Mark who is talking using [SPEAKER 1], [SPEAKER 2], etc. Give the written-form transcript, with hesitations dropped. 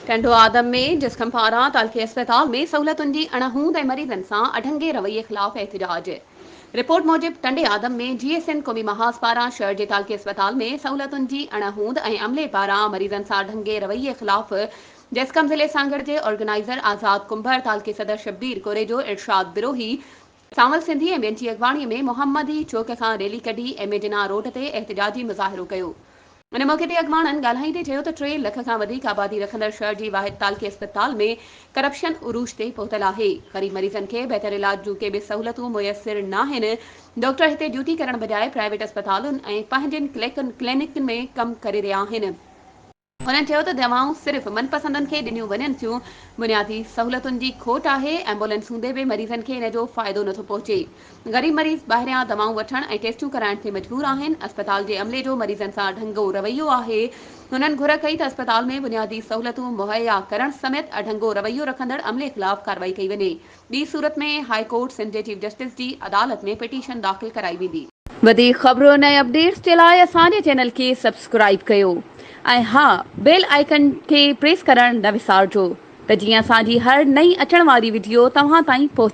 [SPEAKER 1] टंडो आदम में जिस्कम पारां तालके अस्पताल में सहूलतुनि जी अणहूंद ऐं मरीज़नि सां अढंगे रवैये ख़िलाफ़ एहतिजाज। रिपोर्ट मूजिबि टंडे आदम में GSN क़ौमी महाज़ पारां शहर जे तालके अस्पताल में सहूलतुनि जी अणहूंद ऐं अमले पारां मरीज़नि सां अढंगे रवैये ख़िलाफ़ जिस्कम ज़िले सांगड़ जे ऑर्गेनाइज़र आज़ाद कुंभर तालके सदर शब्बीर कोरेजो इरशाद बिरोही सांवल सिंधी ऐं ॿियनि जी अॻवाणीअ में मोहम्मदी चौक खां रैली कढी ऐं मेजिना रोड ते एहतिजाजी मुज़ाहिरो कयो। इन मौक़े ते अॻवाणनि ॻाल्हाईंदे चयो त 3 लख खां वधीक आबादी रखंदड़ शहर जी वाहिद तालके अस्पताल में करप्शन उरूज ते पहुतल आहे। ग़रीब मरीज़नि खे बहितर इलाज जूं के बि सहूलतूं मुयसर नाहिनि। डॉक्टर हिते ड्यूटी करण बजाए प्राइवेट अस्पतालुनि ऐं पंहिंजनि क्लिनिक में कमु करे रहिया आहिनि। हुननि चयो त दवाऊं सिर्फ़ मनपसंदनि खे ॾिनियूं वञनि थियूं। बुनियादी सहूलतुनि जी खोट आहे। एम्बुलेंस हूंदे बि मरीज़नि खे इन जो फ़ाइदो नथो पहुचे। ग़रीब मरीज़ ॿाहिरियां दवाऊं वठण ऐं टेस्टियूं कराइण ते मजबूर आहिनि। अस्पताल जे अमले जो मरीज़नि सां ढंगो रवैयो आहे। हुननि घुर कई त अस्पताल में बुनियादी सहूलतूं मुहैया करण समेत अढंगो रवैयो रखंदड़ अमले ख़िलाफ़ कार्रवाई कई वञे। ॿी सूरत में हाई कोर्ट सिंध जे चीफ जस्टिस जी अदालत में पिटीशन दाख़िल कराई वेंदी। वधीक ख़बरुनि ऐं अपडेट्स जे लाइ असांजे चैनल खे सब्सक्राइब कयो ऐं हा बेल आइकन खे प्रेस करण न विसारिजो त जीअं असांजी हर नई अचण वारी वीडियो तव्हां ताईं पहुचे।